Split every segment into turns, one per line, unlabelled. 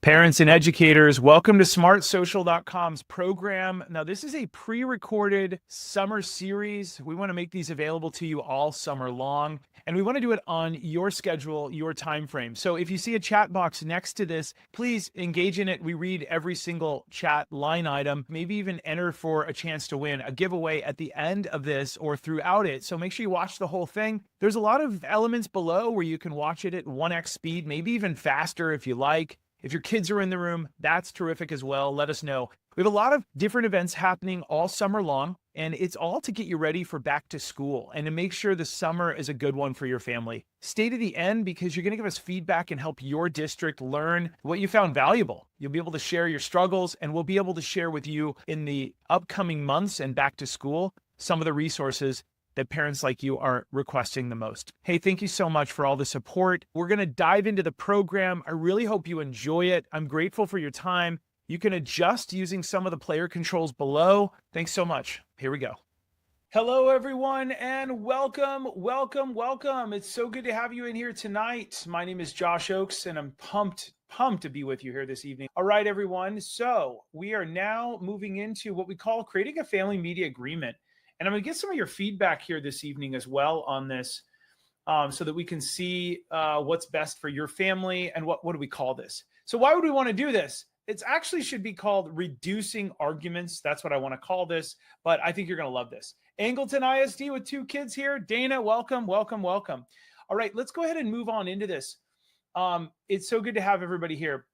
Parents and educators, welcome to smartsocial.com's program. Now, this is a pre-recorded summer series. We want to make these available to you all summer long, and we want to do it on your schedule, your time frame. So if you see a chat box next to this, please engage in it. We read every single chat line item, maybe even enter for a chance to win a giveaway at the end of this or throughout it. So make sure you watch the whole thing. There's a lot of elements below where you can watch it at 1x speed, maybe even faster if you like. If your kids are in the room, that's terrific as well. Let us know. We have a lot of different events happening all summer long, and it's all to get you ready for back to school and to make sure the summer is a good one for your family. Stay to the end because you're going to give us feedback and help your district learn what you found valuable. You'll be able to share your struggles, and we'll be able to share with you in the upcoming months and back to school some of the resources that parents like you are requesting the most. Hey, thank you so much for all the support. We're going to dive into the program. I really hope you enjoy it. I'm grateful for your time. You can adjust using some of the player controls below. Thanks so much. Here we go. Hello, everyone, and welcome. It's so good to have you in here tonight. My name is Josh Oakes, and I'm pumped to be with you here this evening. All right, everyone. So we are now moving into what we call creating a family media agreement. And I'm going to get some of your feedback here this evening as well on this so that we can see what's best for your family and what do we call this. So why would we want to do this? It actually should be called reducing arguments. That's what I want to call this, but I think you're going to love this. Angleton ISD with 2 kids here. Dana, welcome. All right, let's go ahead and move on into this. It's so good to have everybody here.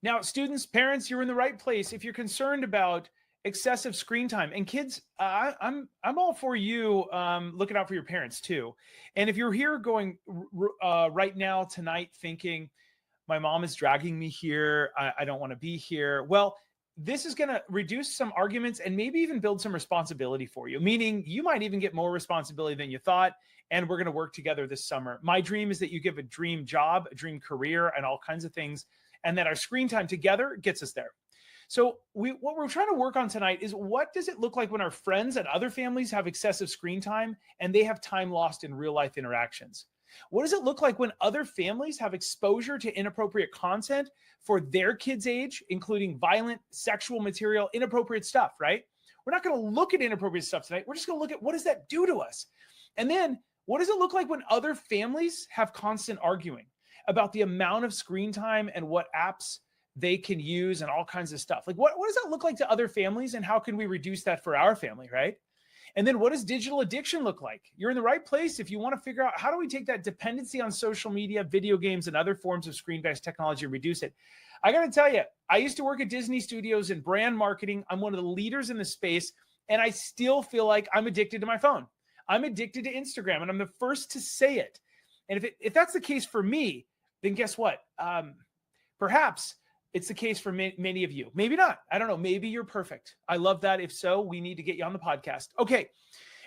Now, students, parents, you're in the right place. If you're concerned about excessive screen time, and kids, I'm all for you looking out for your parents too. And if you're here going right now tonight thinking, my mom is dragging me here, I don't want to be here. Well, this is going to reduce some arguments and maybe even build some responsibility for you, meaning you might even get more responsibility than you thought. And we're going to work together this summer. My dream is that you give a dream job, a dream career, and all kinds of things, and that our screen time together gets us there. So what we're trying to work on tonight is, what does it look like when our friends and other families have excessive screen time and they have time lost in real life interactions? What does it look like when other families have exposure to inappropriate content for their kids' age, including violent, sexual material, inappropriate stuff, right? We're not going to look at inappropriate stuff tonight. We're just going to look at, what does that do to us? And then what does it look like when other families have constant arguing about the amount of screen time and what apps they can use and all kinds of stuff? Like, what does that look like to other families, and how can we reduce that for our family, right? And then what does digital addiction look like? You're in the right place if you want to figure out, how do we take that dependency on social media, video games, and other forms of screen-based technology and reduce it? I got to tell you, I used to work at Disney Studios in brand marketing. I'm one of the leaders in the space, and I still feel like I'm addicted to my phone. I'm addicted to Instagram, and I'm the first to say it. And if that's the case for me, then guess what? Perhaps it's the case for many of you. Maybe not. I don't know. Maybe you're perfect. I love that. If so, we need to get you on the podcast. Okay.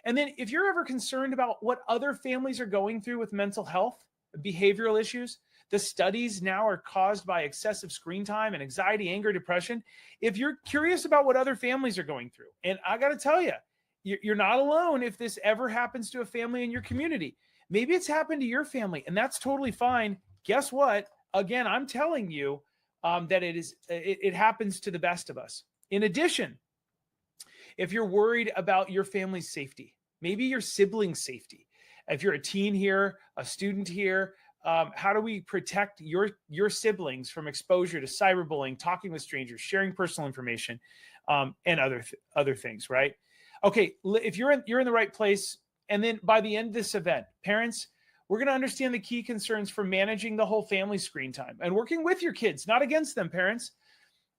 And then if you're ever concerned about what other families are going through with mental health, behavioral issues, the studies now are caused by excessive screen time and anxiety, anger, depression. If you're curious about what other families are going through, and I got to tell you, you're not alone if this ever happens to a family in your community. Maybe it's happened to your family, and that's totally fine. Guess what? Again, I'm telling you, that it happens to the best of us. In addition, if you're worried about your family's safety, maybe your sibling's safety, if you're a teen here, a student here, how do we protect your siblings from exposure to cyberbullying, talking with strangers, sharing personal information, and other things, right? Okay, if you're in the right place, and then by the end of this event, parents, we're going to understand the key concerns for managing the whole family screen time and working with your kids, not against them, parents.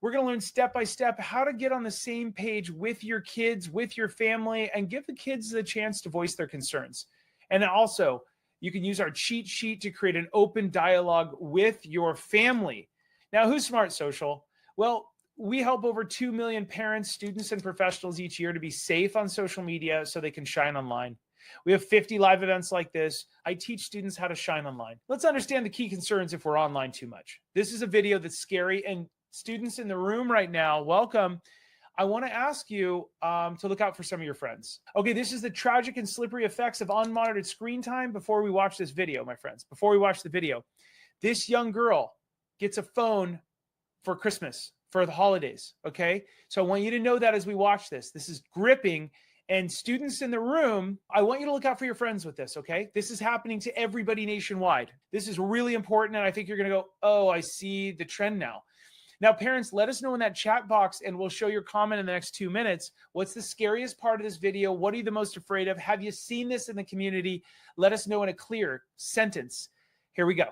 We're going to learn step by step how to get on the same page with your kids, with your family, and give the kids the chance to voice their concerns. And also, you can use our cheat sheet to create an open dialogue with your family. Now, who's Smart Social? Well, we help over 2 million parents, students, and professionals each year to be safe on social media so they can shine online. We have 50 live events like this. I teach students how to shine online. Let's understand the key concerns if we're online too much. This is a video that's scary, and students in the room right now, welcome. I want to ask you to look out for some of your friends. Okay, this is the tragic and slippery effects of unmonitored screen time before we watch this video, my friends. Before we watch the video, this young girl gets a phone for Christmas, for the holidays, okay? So I want you to know that as we watch this. This is gripping. And students in the room, I want you to look out for your friends with this, okay? This is happening to everybody nationwide. This is really important, and I think you're going to go, oh, I see the trend now. Now, parents, let us know in that chat box, and we'll show your comment in the next 2 minutes. What's the scariest part of this video? What are you the most afraid of? Have you seen this in the community? Let us know in a clear sentence. Here we go.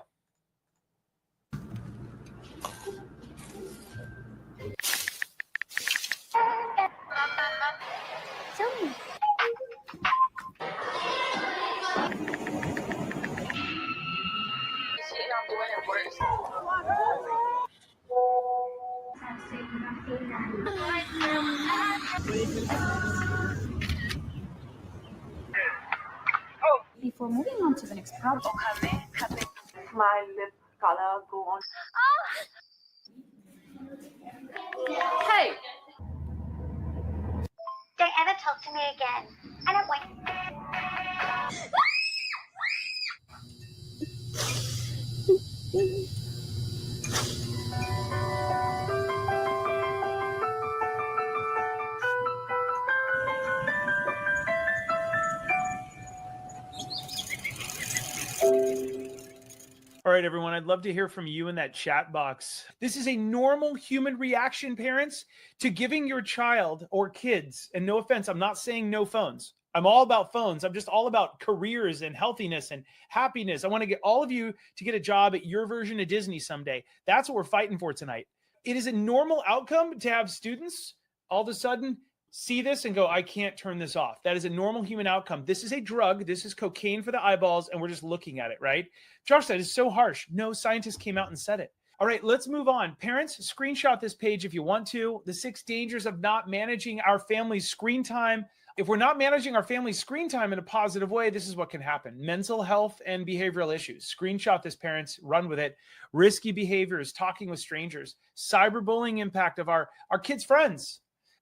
Before moving on to the next project,
my lip color go on. Hey!
Don't ever talk to me again. I don't want.
All right, everyone, I'd love to hear from you in that chat box. This is a normal human reaction, parents, to giving your child or kids, and no offense, I'm not saying no phones. I'm all about phones. I'm just all about careers and healthiness and happiness. I want to get all of you to get a job at your version of Disney someday. That's what we're fighting for tonight. It is a normal outcome to have students all of a sudden see this and go, I can't turn this off. That is a normal human outcome. This is a drug. This is cocaine for the eyeballs, and we're just looking at it, right? Josh, that is so harsh. No scientist came out and said it. All right, let's move on. Parents, screenshot this page if you want to. The 6 dangers of not managing our family's screen time. If we're not managing our family's screen time in a positive way, this is what can happen. Mental health and behavioral issues. Screenshot this, parents. Run with it. Risky behaviors, talking with strangers. Cyberbullying impact of our kids' friends.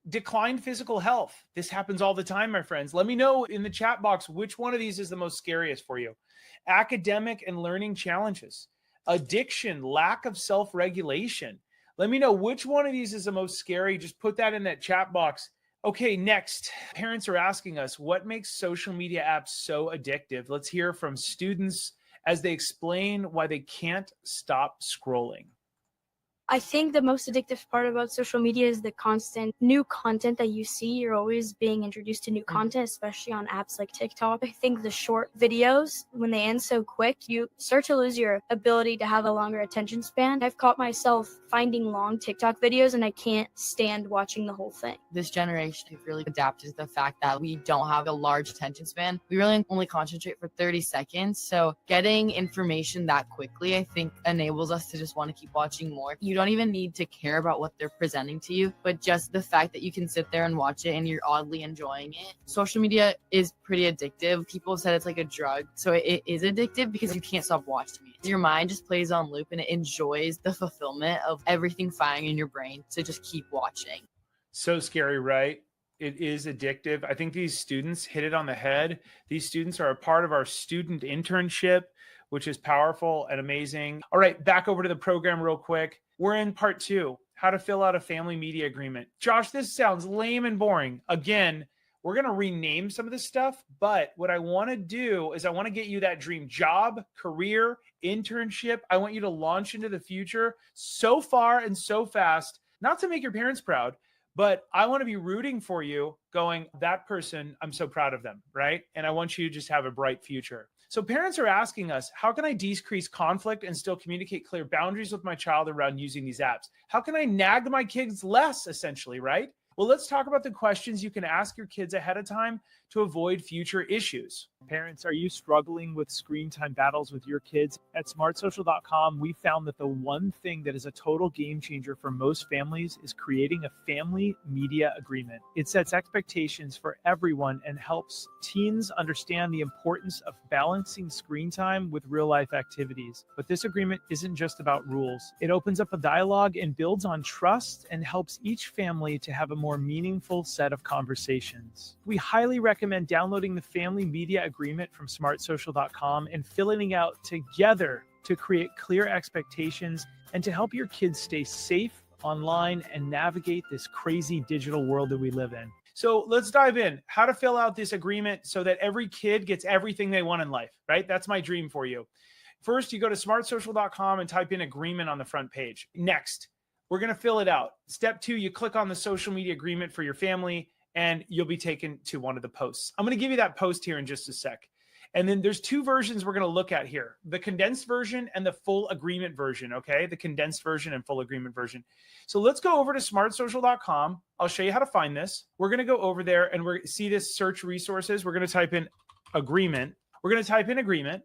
Declined physical health. This happens all the time, my friends. Let me know in the chat box which one of these is the most scariest for you. Academic and learning challenges. Addiction, lack of self-regulation. Let me know which one of these is the most scary. Just put that in that chat box. Okay, next. Parents are asking us, what makes social media apps so addictive? Let's hear from students as they explain why they can't stop scrolling.
I think the most addictive part about social media is the constant new content that you see. You're always being introduced to new content, especially on apps like TikTok. I think the short videos, when they end so quick, you start to lose your ability to have a longer attention span. I've caught myself finding long TikTok videos and I can't stand watching the whole thing.
This generation has really adapted to the fact that we don't have a large attention span. We really only concentrate for 30 seconds. So getting information that quickly, I think, enables us to just want to keep watching more. You don't even need to care about what they're presenting to you, but just the fact that you can sit there and watch it and you're oddly enjoying it. Social media is pretty addictive. People said it's like a drug. So it is addictive because you can't stop watching it. Your mind just plays on loop and it enjoys the fulfillment of everything firing in your brain to just keep watching.
So scary, right? It is addictive. I think these students hit it on the head. These students are a part of our student internship, which is powerful and amazing. All right, back over to the program real quick. We're in part 2, how to fill out a family media agreement. Josh, this sounds lame and boring. Again, we're going to rename some of this stuff, but what I want to do is I want to get you that dream job, career, internship. I want you to launch into the future so far and so fast, not to make your parents proud, but I want to be rooting for you going, that person, I'm so proud of them, right? And I want you to just have a bright future. So parents are asking us, how can I decrease conflict and still communicate clear boundaries with my child around using these apps? How can I nag my kids less, essentially, right? Well, let's talk about the questions you can ask your kids ahead of time to avoid future issues. Parents, are you struggling with screen time battles with your kids? At smartsocial.com, we found that the one thing that is a total game changer for most families is creating a family media agreement. It sets expectations for everyone and helps teens understand the importance of balancing screen time with real life activities. But this agreement isn't just about rules. It opens up a dialogue and builds on trust and helps each family to have a more meaningful set of conversations. We highly recommend downloading the family media agreement from smartsocial.com and filling it out together to create clear expectations and to help your kids stay safe online and navigate this crazy digital world that we live in. So let's dive in. How to fill out this agreement so that every kid gets everything they want in life, right? That's my dream for you. First, you go to smartsocial.com and type in agreement on the front page. Next, we're going to fill it out. Step 2, you click on the social media agreement for your family and you'll be taken to one of the posts. I'm going to give you that post here in just a sec. And then there's 2 versions we're going to look at here, the condensed version and the full agreement version, okay? The condensed version and full agreement version. So let's go over to smartsocial.com. I'll show you how to find this. We're going to go over there and we're see this search resources. We're going to type in agreement. We're going to type in agreement,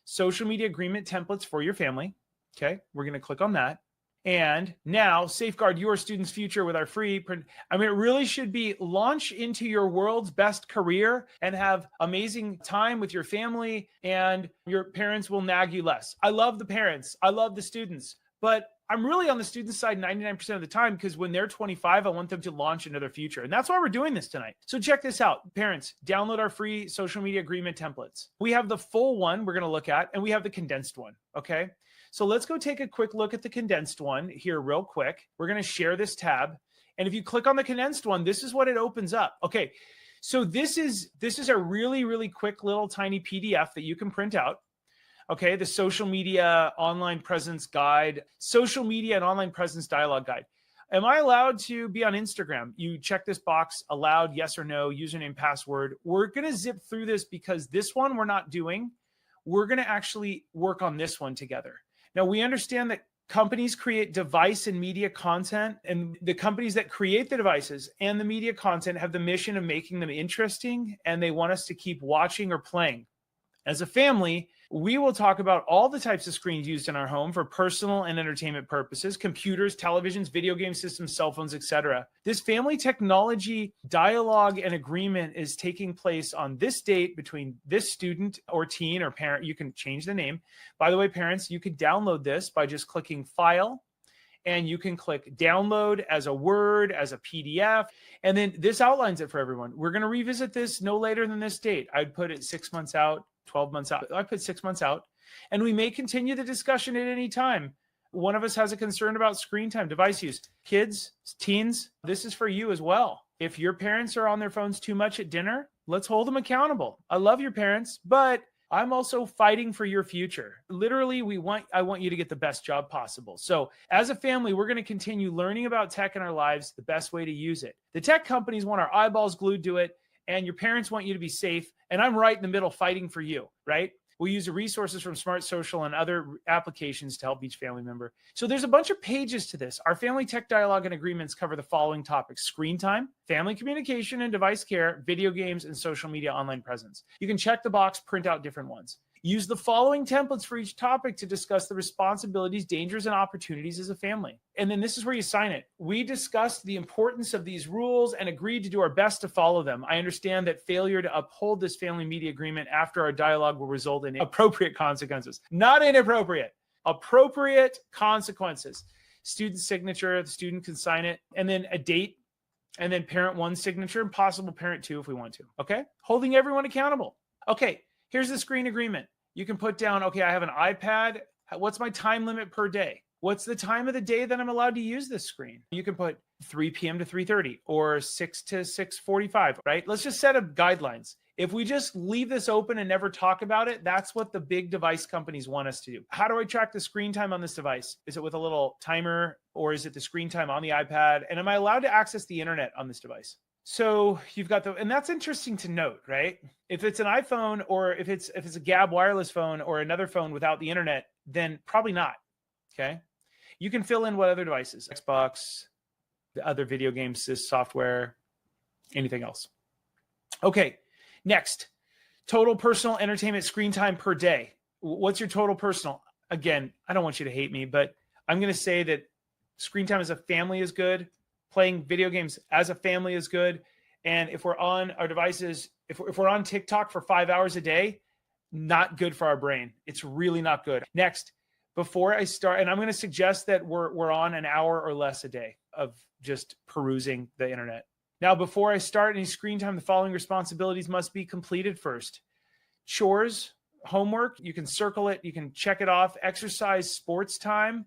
social media agreement templates for your family. Okay, we're going to click on that. And now safeguard your student's future with our free print. I mean, it really should be launch into your world's best career and have amazing time with your family, and your parents will nag you less. I love the parents. I love the students, but I'm really on the student side 99% of the time, because when they're 25, I want them to launch into their future. And that's why we're doing this tonight. So check this out. Parents, download our free social media agreement templates. We have the full one we're going to look at, and we have the condensed one. Okay. So let's go take a quick look at the condensed one here real quick. We're going to share this tab. And if you click on the condensed one, this is what it opens up. Okay. So this is a really, really quick little tiny PDF that you can print out. Okay, the social media online presence guide, social media and online presence dialogue guide. Am I allowed to be on Instagram? You check this box, allowed, yes or no, username, password. We're going to zip through this because this one we're not doing. We're going to actually work on this one together. Now, we understand that companies create device and media content, and the companies that create the devices and the media content have the mission of making them interesting, and they want us to keep watching or playing. As a family, we will talk about all the types of screens used in our home for personal and entertainment purposes: computers, televisions, video game systems, cell phones, etc. This family technology dialogue and agreement is taking place on this date between this student or teen or parent. You can change the name. By the way, parents, you can download this by just clicking File, and you can click Download as a Word, as a PDF, and then this outlines it for everyone. We're going to revisit this no later than this date. I'd put it 6 months out, 12 months out. I put 6 months out, and we may continue the discussion at any time. One of us has a concern about screen time, device use. Kids, teens, this is for you as well. If your parents are on their phones too much at dinner, let's hold them accountable. I love your parents, but I'm also fighting for your future. Literally, I want you to get the best job possible. So as a family, we're going to continue learning about tech in our lives, the best way to use it. The tech companies want our eyeballs glued to it, and your parents want you to be safe. And I'm right in the middle fighting for you, right? We'll use the resources from Smart Social and other applications to help each family member. So there's a bunch of pages to this. Our family tech dialogue and agreements cover the following topics: screen time, family communication and device care, video games, and social media online presence. You can check the box, print out different ones. Use the following templates for each topic to discuss the responsibilities, dangers, and opportunities as a family. And then this is where you sign it. We discussed the importance of these rules and agreed to do our best to follow them. I understand that failure to uphold this family media agreement after our dialogue will result in appropriate consequences. Not inappropriate, appropriate consequences. Student signature, the student can sign it, and then a date, and then parent 1's signature, and possible parent 2 if we want to. Okay? Holding everyone accountable. Okay. Here's the screen agreement. You can put down, okay, I have an iPad. What's my time limit per day? What's the time of the day that I'm allowed to use this screen? You can put 3 p.m. to 3:30 or 6 to 6:45, right? Let's just set up guidelines. If we just leave this open and never talk about it, that's what the big device companies want us to do. How do I track the screen time on this device? Is it with a little timer, or is it the screen time on the iPad? And am I allowed to access the internet on this device? So you've got and that's interesting to note, right? If it's an iPhone, or if it's a Gab wireless phone or another phone without the internet, then probably not. Okay. You can fill in what other devices: Xbox, the other video games, this software, anything else. Okay. Next, total personal entertainment screen time per day. What's your total personal? Again, I don't want you to hate me, but I'm going to say that screen time as a family is good. Playing video games as a family is good. And if we're on our devices, if we're on TikTok for 5 hours a day, not good for our brain. It's really not good. Next, before I start, and I'm going to suggest that we're on an hour or less a day of just perusing the internet. Now, before I start any screen time, the following responsibilities must be completed first: chores, homework, you can circle it, you can check it off. Exercise, sports time,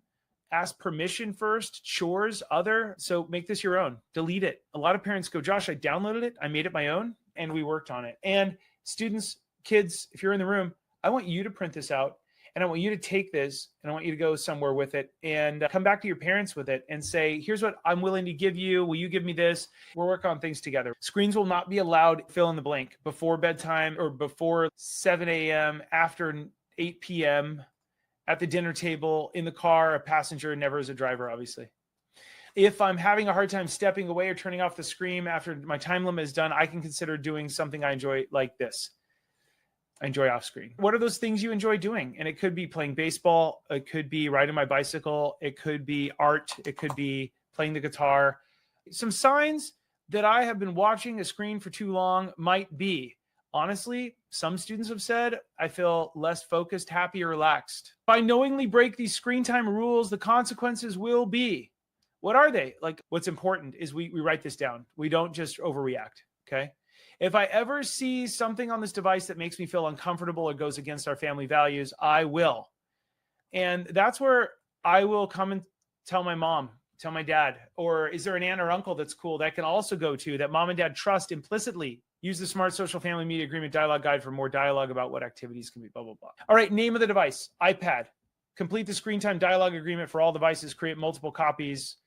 ask permission first, chores, other. So make this your own, delete it. A lot of parents go, Josh, I downloaded it, I made it my own, and we worked on it. And students, kids, if you're in the room, I want you to print this out, and I want you to take this, and I want you to go somewhere with it and come back to your parents with it and say, here's what I'm willing to give you. Will you give me this? We'll work on things together. Screens will not be allowed, fill in the blank, before bedtime or before 7 a.m., after 8 p.m., at the dinner table, in the car, a passenger, never as a driver, obviously. If I'm having a hard time stepping away or turning off the screen after my time limit is done, I can consider doing something I enjoy, like this. I enjoy off screen. What are those things you enjoy doing? And it could be playing baseball. It could be riding my bicycle. It could be art. It could be playing the guitar. Some signs that I have been watching a screen for too long might be, honestly, some students have said, I feel less focused, happy, or relaxed. If I knowingly break these screen time rules, the consequences will be, what are they? Like, what's important is we write this down. We don't just overreact, okay? If I ever see something on this device that makes me feel uncomfortable or goes against our family values, I will. And that's where I will come and tell my mom, tell my dad, or is there an aunt or uncle that's cool that I can also go to that mom and dad trust implicitly? Use the Smart Social Family Media Agreement Dialogue Guide for more dialogue about what activities can be, blah, blah, blah. All right, name of the device, iPad. Complete the screen time dialogue agreement for all devices. Create multiple copies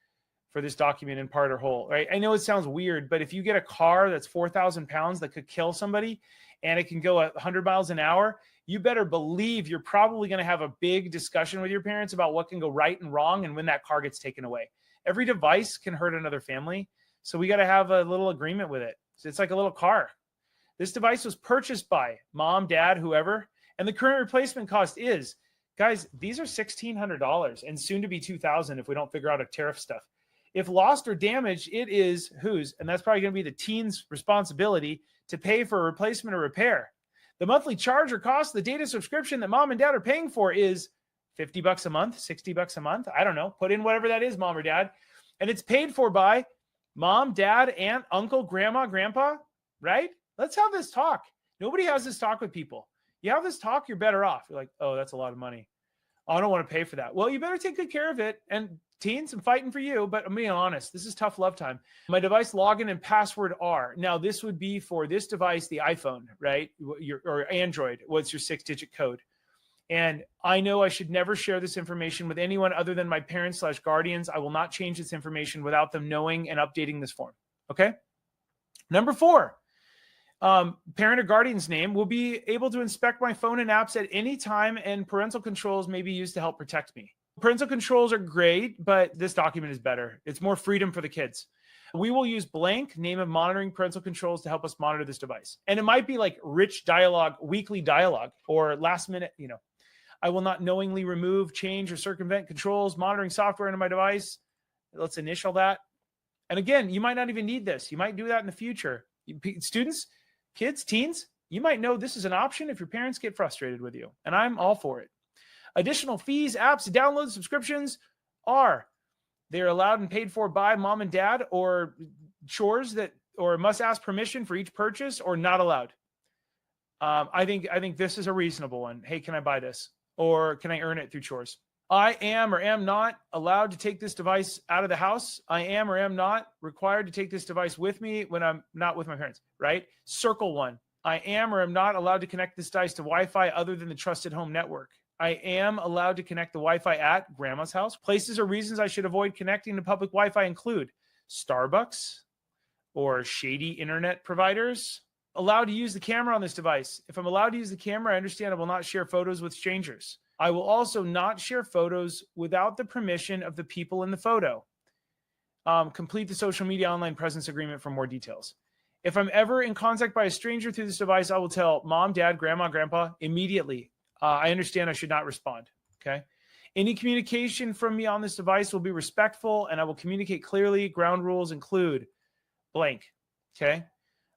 for this document in part or whole, right? I know it sounds weird, but if you get a car that's 4,000 pounds that could kill somebody and it can go 100 miles an hour, you better believe you're probably going to have a big discussion with your parents about what can go right and wrong and when that car gets taken away. Every device can hurt another family, so we got to have a little agreement with it. It's like a little car. This device was purchased by mom, dad, whoever, and the current replacement cost is, guys, these are $1,600 and soon to be $2,000 if we don't figure out a tariff stuff. If lost or damaged, it is whose, and that's probably going to be the teen's responsibility to pay for a replacement or repair. The monthly charge or cost of the data subscription that mom and dad are paying for is $50 a month, $60 a month. I don't know. Put in whatever that is, mom or dad. And it's paid for by mom, dad, aunt, uncle, grandma, grandpa, right? Let's have this talk. Nobody has this talk with people. You have this talk, you're better off. You're like, oh, that's a lot of money. Oh, I don't want to pay for that. Well, you better take good care of it. And teens, I'm fighting for you, but I'm being honest. This is tough love time. My device login and password are, now this would be for this device, the iPhone, right? Or Android. What's your 6-digit code? And I know I should never share this information with anyone other than my parents/guardians. I will not change this information without them knowing and updating this form. Okay. Number 4, parent or guardian's name will be able to inspect my phone and apps at any time, and parental controls may be used to help protect me. Parental controls are great, but this document is better. It's more freedom for the kids. We will use blank name of monitoring parental controls to help us monitor this device. And it might be like rich dialogue, weekly dialogue, or last minute, I will not knowingly remove, change, or circumvent controls, monitoring software into my device. Let's initial that. And again, you might not even need this. You might do that in the future. Students, kids, teens, you might know this is an option if your parents get frustrated with you. And I'm all for it. Additional fees, apps, downloads, subscriptions they're allowed and paid for by mom and dad, or chores or must ask permission for each purchase, or not allowed. I think this is a reasonable one. Hey, can I buy this? Or can I earn it through chores? I am or am not allowed to take this device out of the house. I am or am not required to take this device with me when I'm not with my parents, right? Circle 1. I am or am not allowed to connect this device to Wi-Fi other than the trusted home network. I am allowed to connect the Wi-Fi at grandma's house. Places or reasons I should avoid connecting to public Wi-Fi include Starbucks or shady internet providers. Allowed to use the camera on this device. If I'm allowed to use the camera, I understand I will not share photos with strangers. I will also not share photos without the permission of the people in the photo. Complete the social media online presence agreement for more details. If I'm ever in contact by a stranger through this device, I will tell mom, dad, grandma, grandpa immediately. I understand I should not respond. Okay. Any communication from me on this device will be respectful, and I will communicate clearly. Ground rules include blank. Okay.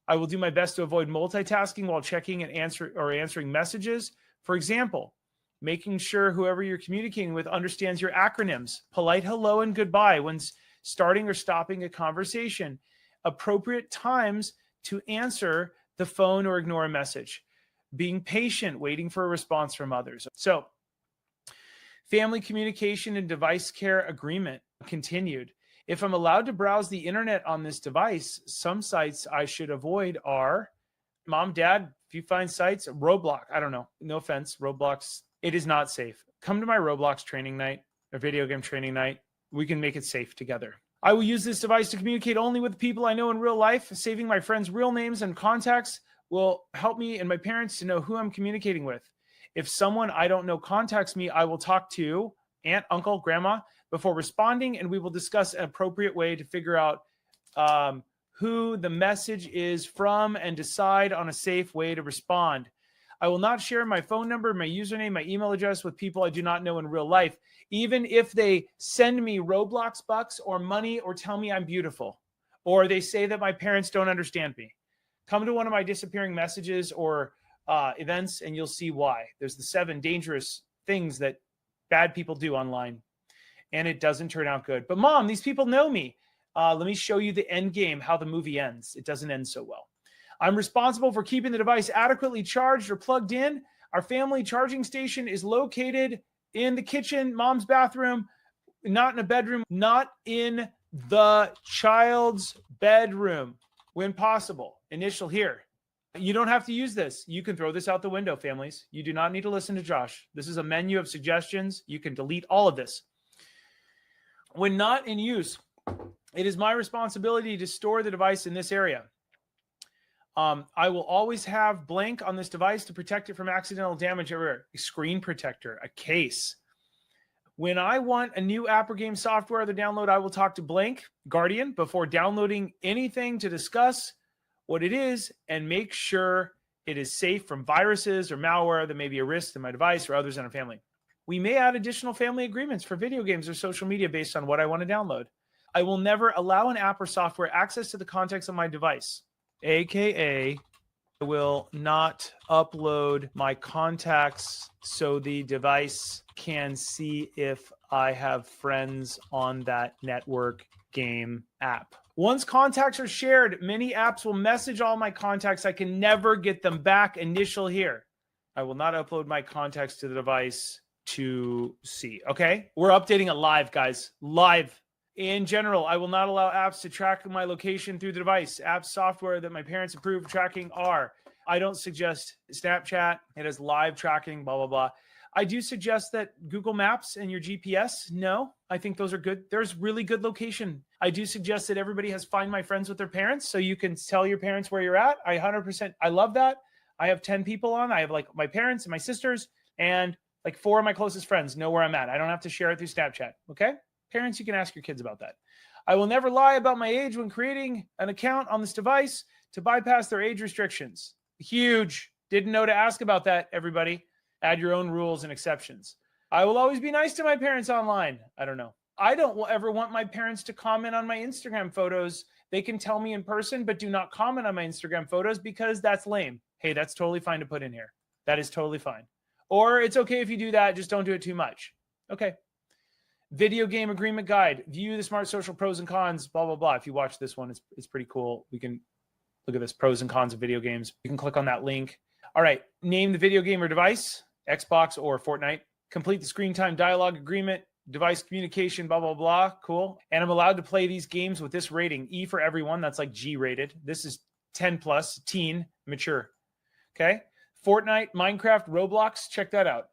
I will do my best to avoid multitasking while checking and answering messages. For example, making sure whoever you're communicating with understands your acronyms, polite hello and goodbye when starting or stopping a conversation, appropriate times to answer the phone or ignore a message, being patient, waiting for a response from others. So Family communication and device care agreement continued. If I'm allowed to browse the internet on this device, some sites I should avoid are mom, dad, if you find sites, Roblox, I don't know, no offense, Roblox, it is not safe. Come to my Roblox training night or video game training night. We can make it safe together. I will use this device to communicate only with people I know in real life. Saving my friends' real names and contacts will help me and my parents to know who I'm communicating with. If someone I don't know contacts me, I will talk to aunt, uncle, grandma before responding, and we will discuss an appropriate way to figure out who the message is from and decide on a safe way to respond. I will not share my phone number, my username, my email address with people I do not know in real life, even if they send me Roblox bucks or money or tell me I'm beautiful, or they say that my parents don't understand me. Come to one of my disappearing messages or events and you'll see why. There's the 7 dangerous things that bad people do online, and it doesn't turn out good. But mom, these people know me. Let me show you the end game, how the movie ends. It doesn't end so well. I'm responsible for keeping the device adequately charged or plugged in. Our family charging station is located in the kitchen, mom's bathroom, not in a bedroom, not in the child's bedroom when possible. Initial here. You don't have to use this. You can throw this out the window, families. You do not need to listen to Josh. This is a menu of suggestions. You can delete all of this. When not in use, it is my responsibility to store the device in this area. I will always have blank on this device to protect it from accidental damage everywhere. A screen protector, a case. When I want a new app or game software to download, I will talk to blank Guardian before downloading anything to discuss what it is and make sure it is safe from viruses or malware that may be a risk to my device or others in our family. We may add additional family agreements for video games or social media based on what I want to download. I will never allow an app or software access to the contents of my device, aka I will not upload my contacts so the device can see if I have friends on that network game app. Once contacts are shared, many apps will message all my contacts. I can never get them back. Initial here. I will not upload my contacts to the device to see. Okay? We're updating it live, guys. Live. In general, I will not allow apps to track my location through the device. Apps, software that my parents approve of tracking are. I don't suggest Snapchat. It has live tracking, blah, blah, blah. I do suggest that Google Maps and your GPS. No, I think those are good. There's really good location. I do suggest that everybody has Find My Friends with their parents so you can tell your parents where you're at. I 100%, I love that. I have 10 people on. I have like my parents and my sisters and like 4 of my closest friends know where I'm at. I don't have to share it through Snapchat. Okay? Parents, you can ask your kids about that. I will never lie about my age when creating an account on this device to bypass their age restrictions. Huge. Didn't know to ask about that, everybody. Add your own rules and exceptions. I will always be nice to my parents online. I don't know. I don't ever want my parents to comment on my Instagram photos. They can tell me in person, but do not comment on my Instagram photos because that's lame. Hey, that's totally fine to put in here. That is totally fine. Or it's okay if you do that, just don't do it too much. Okay. Video game agreement guide. View the smart social pros and cons, blah, blah, blah. If you watch this one, it's pretty cool. We can look at this pros and cons of video games. You can click on that link. All right. Name the video game or device, Xbox or Fortnite. Complete the screen time dialogue agreement, device communication, blah, blah, blah. Cool. And I'm allowed to play these games with this rating. E for everyone. That's like G rated. This is 10 plus, teen, mature. Okay. Fortnite, Minecraft, Roblox. Check that out.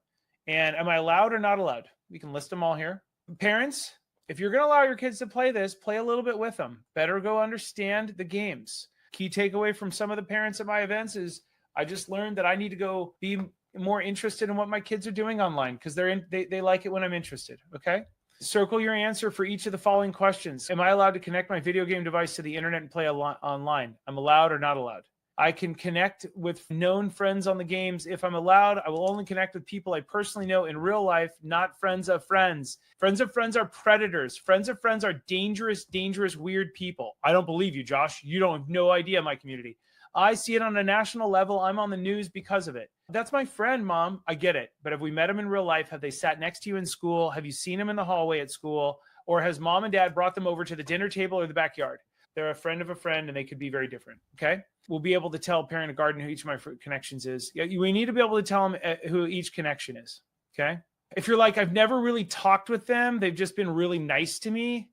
And am I allowed or not allowed? We can list them all here. Parents, if you're going to allow your kids to play this, play a little bit with them. Better go understand the games. Key takeaway from some of the parents at my events is I just learned that I need to go be more interested in what my kids are doing online because they like it when I'm interested. Okay. Circle your answer for each of the following questions. Am I allowed to connect my video game device to the internet and play online? I'm allowed or not allowed? I can connect with known friends on the games. If I'm allowed, I will only connect with people I personally know in real life, not friends of friends. Friends of friends are predators. Friends of friends are dangerous, dangerous, weird people. I don't believe you, Josh. You don't have no idea my community. I see it on a national level. I'm on the news because of it. That's my friend, Mom. I get it. But have we met him in real life? Have they sat next to you in school? Have you seen him in the hallway at school? Or has Mom and Dad brought them over to the dinner table or the backyard? They're a friend of a friend, and they could be very different, okay? We'll be able to tell Parent Garden who each of my connections is. We need to be able to tell them who each connection is, okay? If you're like, I've never really talked with them, they've just been really nice to me.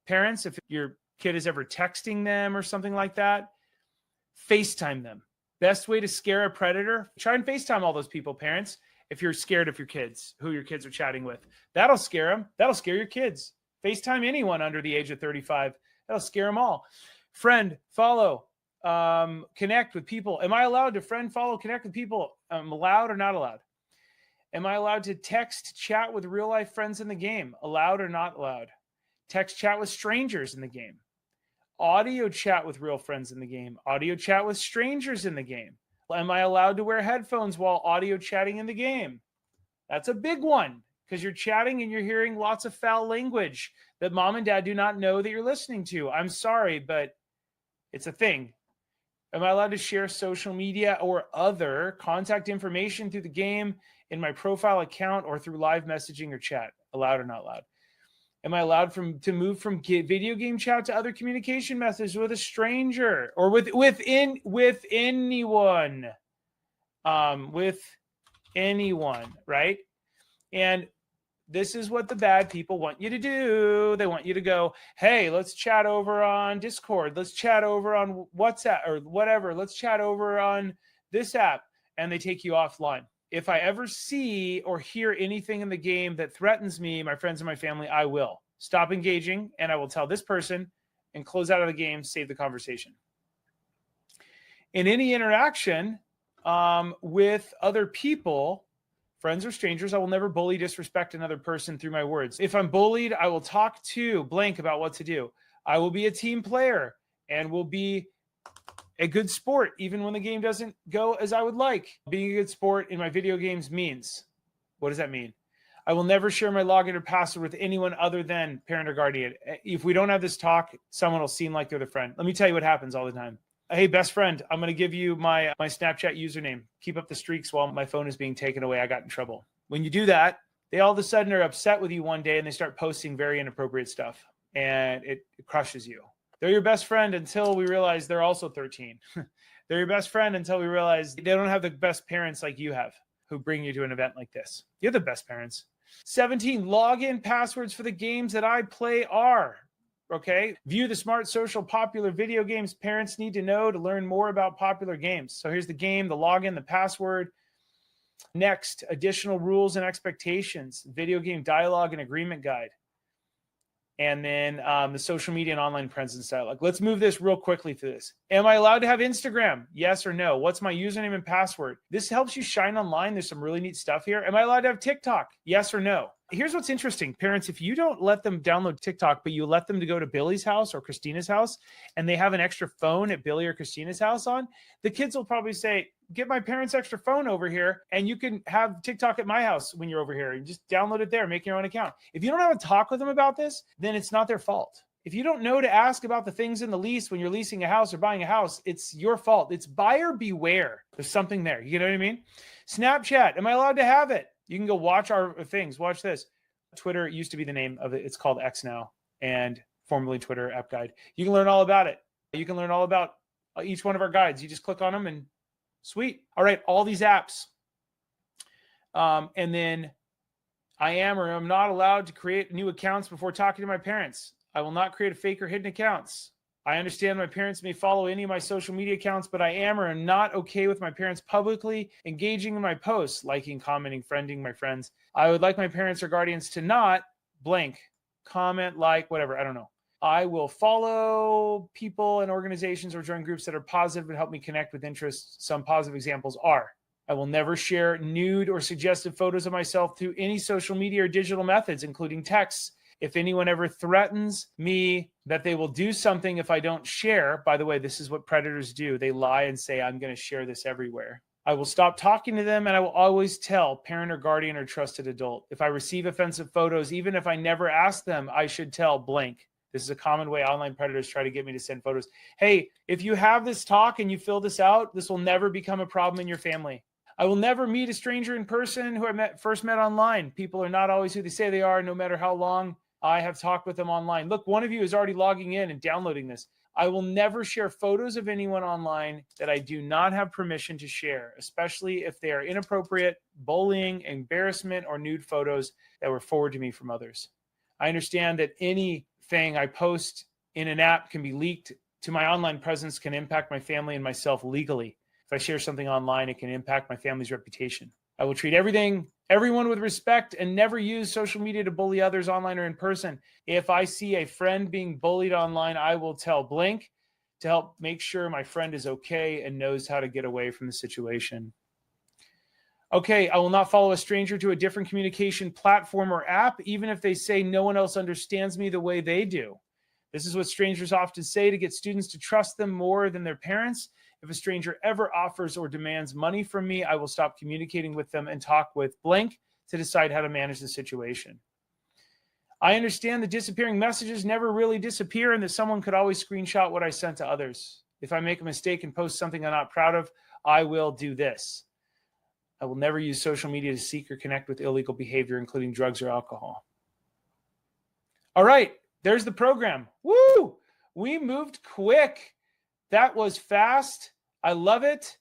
Parents, if your kid is ever texting them or something like that, FaceTime them. Best way to scare a predator, try and FaceTime all those people, parents. If you're scared of your kids, who your kids are chatting with, that'll scare them. That'll scare your kids. FaceTime anyone under the age of 35. That'll scare them all. Friend, follow, connect with people. Am I allowed to friend, follow, connect with people? Allowed or not allowed? Am I allowed to text, chat with real life friends in the game? Allowed or not allowed? Text, chat with strangers in the game. Audio chat with real friends in the game. Audio chat with strangers in the game. Am I allowed to wear headphones while audio chatting in the game? That's a big one because you're chatting and you're hearing lots of foul language that mom and dad do not know that you're listening to. I'm sorry, but it's a thing. Am I allowed to share social media or other contact information through the game in my profile account or through live messaging or chat? Allowed or not allowed? Am I allowed to move from video game chat to other communication methods with a stranger or with anyone? With anyone, right? And this is what the bad people want you to do. They want you to go, hey, let's chat over on Discord. Let's chat over on WhatsApp or whatever. Let's chat over on this app. And they take you offline. If I ever see or hear anything in the game that threatens me, my friends, and my family, I will stop engaging and I will tell this person and close out of the game, save the conversation. In any interaction with other people, friends or strangers, I will never bully, disrespect another person through my words. If I'm bullied, I will talk to blank about what to do. I will be a team player and will be a good sport, even when the game doesn't go as I would like. Being a good sport in my video games means, what does that mean? I will never share my login or password with anyone other than parent or guardian. If we don't have this talk, someone will seem like they're the friend. Let me tell you what happens all the time. Hey, best friend, I'm going to give you my Snapchat username. Keep up the streaks while my phone is being taken away. I got in trouble. When you do that, they all of a sudden are upset with you one day and they start posting very inappropriate stuff and it crushes you. They're your best friend until we realize they're also 13. They're your best friend until we realize they don't have the best parents like you have who bring you to an event like this. You're the best parents. 17, login passwords for the games that I play are, okay? View the smart social popular video games parents need to know to learn more about popular games. So here's the game, the login, the password. Next, additional rules and expectations, video game dialogue and agreement guide. And then the social media and online presence dialogue. Let's move this real quickly through this. Am I allowed to have Instagram? Yes or no? What's my username and password? This helps you shine online. There's some really neat stuff here. Am I allowed to have TikTok? Yes or no? Here's what's interesting. Parents, if you don't let them download TikTok, but you let them to go to Billy's house or Christina's house, and they have an extra phone at Billy or Christina's house on, the kids will probably say, get my parents' extra phone over here, and you can have TikTok at my house when you're over here. You just download it there, make your own account. If you don't have a talk with them about this, then it's not their fault. If you don't know to ask about the things in the lease when you're leasing a house or buying a house, it's your fault. It's buyer beware. There's something there. You know what I mean? Snapchat, am I allowed to have it? You can go watch our things. Watch this. Twitter used to be the name of it. It's called X now, and formerly Twitter App Guide. You can learn all about it. You can learn all about each one of our guides. You just click on them and sweet. All right, all these apps. And then I am or am not allowed to create new accounts before talking to my parents. I will not create a fake or hidden accounts. I understand my parents may follow any of my social media accounts, but I am or am not okay with my parents publicly engaging in my posts, liking, commenting, friending my friends. I would like my parents or guardians to not blank, comment, like, whatever. I don't know. I will follow people and organizations or join groups that are positive and help me connect with interests. Some positive examples are, I will never share nude or suggestive photos of myself through any social media or digital methods, including texts. If anyone ever threatens me that they will do something if I don't share, by the way, this is what predators do. They lie and say, I'm going to share this everywhere. I will stop talking to them, and I will always tell parent or guardian or trusted adult. If I receive offensive photos, even if I never ask them, I should tell blank. This is a common way online predators try to get me to send photos. Hey, if you have this talk and you fill this out, this will never become a problem in your family. I will never meet a stranger in person who I first met online. People are not always who they say they are, no matter how long I have talked with them online. Look, one of you is already logging in and downloading this. I will never share photos of anyone online that I do not have permission to share, especially if they are inappropriate, bullying, embarrassment, or nude photos that were forwarded to me from others. I understand that anything I post in an app can be leaked to my online presence, can impact my family and myself legally. If I share something online, it can impact my family's reputation. I will treat everyone with respect and never use social media to bully others online or in person. If I see a friend being bullied online, I will tell Blink to help make sure my friend is okay and knows how to get away from the situation. Okay, I will not follow a stranger to a different communication platform or app, even if they say no one else understands me the way they do. This is what strangers often say to get students to trust them more than their parents. If a stranger ever offers or demands money from me, I will stop communicating with them and talk with Blank to decide how to manage the situation. I understand that disappearing messages never really disappear and that someone could always screenshot what I sent to others. If I make a mistake and post something I'm not proud of, I will do this. I will never use social media to seek or connect with illegal behavior, including drugs or alcohol. All right, there's the program. Woo! We moved quick. That was fast. I love it.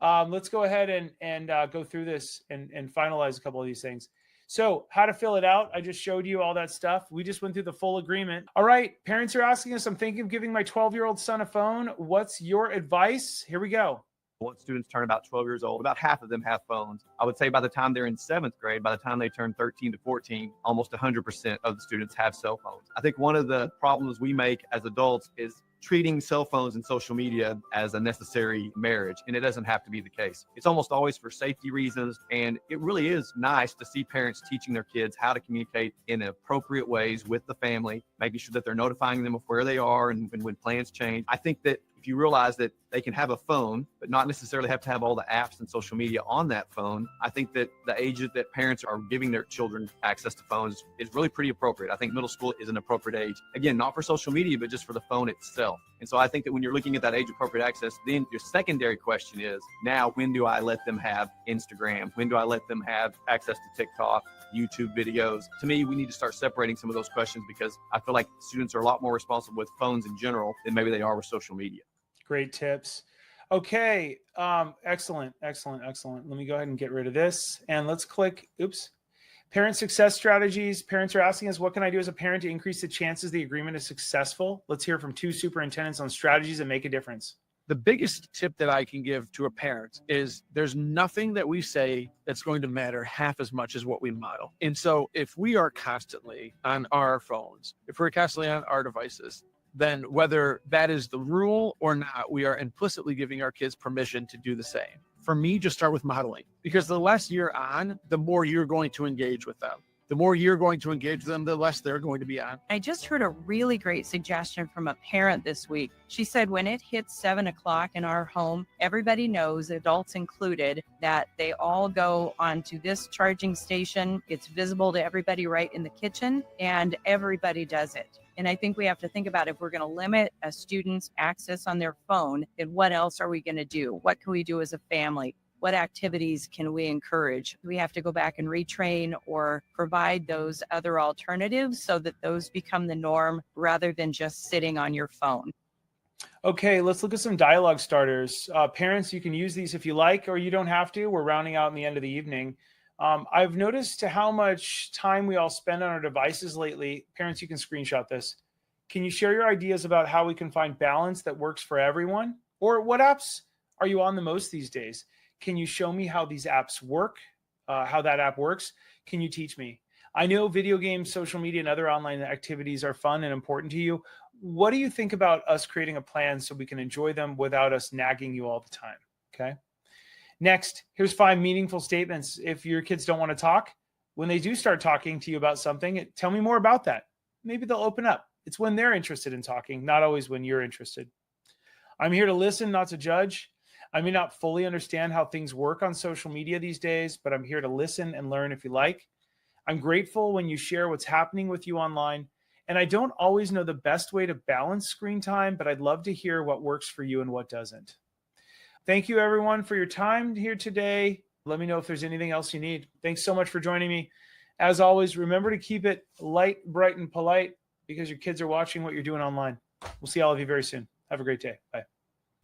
Let's go ahead and go through this and finalize a couple of these things. So how to fill it out. I just showed you all that stuff. We just went through the full agreement. All right, parents are asking us, I'm thinking of giving my 12-year-old son a phone. What's your advice? Here we go.
Once students turn about 12 years old, about half of them have phones. I would say by the time they're in 7th grade, by the time they turn 13 to 14, almost 100% of the students have cell phones. I think one of the problems we make as adults is treating cell phones and social media as a necessary marriage, and it doesn't have to be the case. It's almost always for safety reasons, and it really is nice to see parents teaching their kids how to communicate in appropriate ways with the family, making sure that they're notifying them of where they are and when plans change. I think that if you realize that they can have a phone, but not necessarily have to have all the apps and social media on that phone, I think that the age that parents are giving their children access to phones is really pretty appropriate. I think middle school is an appropriate age. Again, not for social media, but just for the phone itself. And so I think that when you're looking at that age appropriate access, then your secondary question is, now when do I let them have Instagram? When do I let them have access to TikTok, YouTube videos? To me, we need to start separating some of those questions because I feel like students are a lot more responsible with phones in general than maybe they are with social media.
Great tips. Okay. Excellent. Let me go ahead and get rid of this and let's click, parent success strategies. Parents are asking us, what can I do as a parent to increase the chances the agreement is successful? Let's hear from 2 superintendents on strategies that make a difference.
The biggest tip that I can give to a parent is there's nothing that we say that's going to matter half as much as what we model. And so if we are constantly on our phones, if we're constantly on our devices, then whether that is the rule or not, we are implicitly giving our kids permission to do the same. For me, just start with modeling, because the less you're on, the more you're going to engage with them. The more you're going to engage them, the less they're going to be on.
I just heard a really great suggestion from a parent this week. She said when it hits 7 o'clock in our home, everybody knows, adults included, that they all go onto this charging station. It's visible to everybody right in the kitchen, and everybody does it. And I think we have to think about, if we're going to limit a student's access on their phone, then what else are we going to do? What can we do as a family? What activities can we encourage? We have to go back and retrain or provide those other alternatives so that those become the norm rather than just sitting on your phone.
Okay, let's look at some dialogue starters. Parents, you can use these if you like, or you don't have to. We're rounding out in the end of the evening. I've noticed how much time we all spend on our devices lately. Parents, you can screenshot this. Can you share your ideas about how we can find balance that works for everyone? Or what apps are you on the most these days? Can you show me how these apps work, how that app works? Can you teach me? I know video games, social media, and other online activities are fun and important to you. What do you think about us creating a plan so we can enjoy them without us nagging you all the time? Okay. Next, here's 5 meaningful statements. If your kids don't want to talk, when they do start talking to you about something, tell me more about that. Maybe they'll open up. It's when they're interested in talking, not always when you're interested. I'm here to listen, not to judge. I may not fully understand how things work on social media these days, but I'm here to listen and learn if you like. I'm grateful when you share what's happening with you online. And I don't always know the best way to balance screen time, but I'd love to hear what works for you and what doesn't. Thank you, everyone, for your time here today. Let me know if there's anything else you need. Thanks so much for joining me. As always, remember to keep it light, bright, and polite because your kids are watching what you're doing online. We'll see all of you very soon. Have a great day. Bye.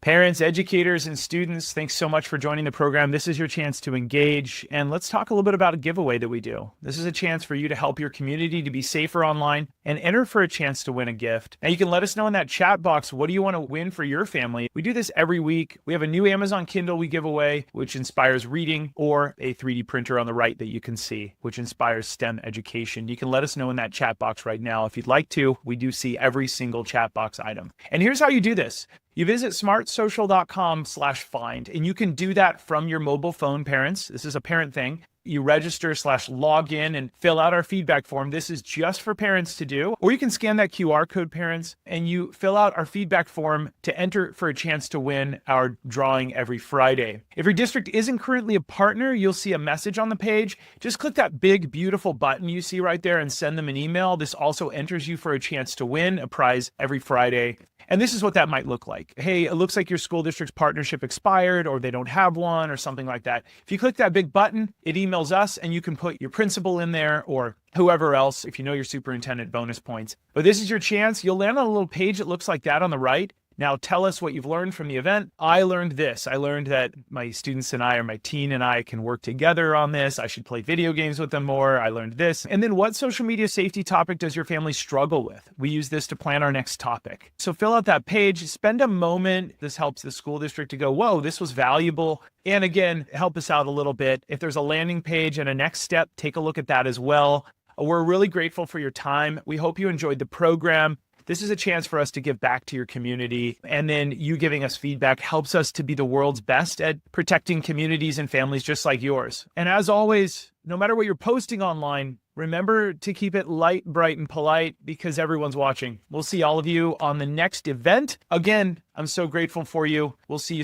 Parents, educators, and students, thanks so much for joining the program. This is your chance to engage. And let's talk a little bit about a giveaway that we do. This is a chance for you to help your community to be safer online and enter for a chance to win a gift. Now, you can let us know in that chat box, what do you want to win for your family? We do this every week. We have a new Amazon Kindle we give away, which inspires reading, or a 3D printer on the right that you can see, which inspires STEM education. You can let us know in that chat box right now if you'd like to. We do see every single chat box item. And here's how you do this. You visit smartsocial.com/find, and you can do that from your mobile phone, parents. This is a parent thing. You register/log in and fill out our feedback form. This is just for parents to do. Or you can scan that QR code, parents, and you fill out our feedback form to enter for a chance to win our drawing every Friday. If your district isn't currently a partner, you'll see a message on the page. Just click that big, beautiful button you see right there and send them an email. This also enters you for a chance to win a prize every Friday. And this is what that might look like. Hey, it looks like your school district's partnership expired, or they don't have one, or something like that. If you click that big button, it emails us, and you can put your principal in there or whoever else, if you know your superintendent, bonus points. But this is your chance. You'll land on a little page that looks like that on the right. Now tell us what you've learned from the event. I learned this. I learned that my students and I, or my teen and I, can work together on this. I should play video games with them more. I learned this. And then what social media safety topic does your family struggle with? We use this to plan our next topic. So fill out that page, spend a moment. This helps the school district to go, whoa, this was valuable. And again, help us out a little bit. If there's a landing page and a next step, take a look at that as well. We're really grateful for your time. We hope you enjoyed the program. This is a chance for us to give back to your community. And then you giving us feedback helps us to be the world's best at protecting communities and families just like yours. And as always, no matter what you're posting online, remember to keep it light, bright, and polite because everyone's watching. We'll see all of you on the next event. Again, I'm so grateful for you. We'll see you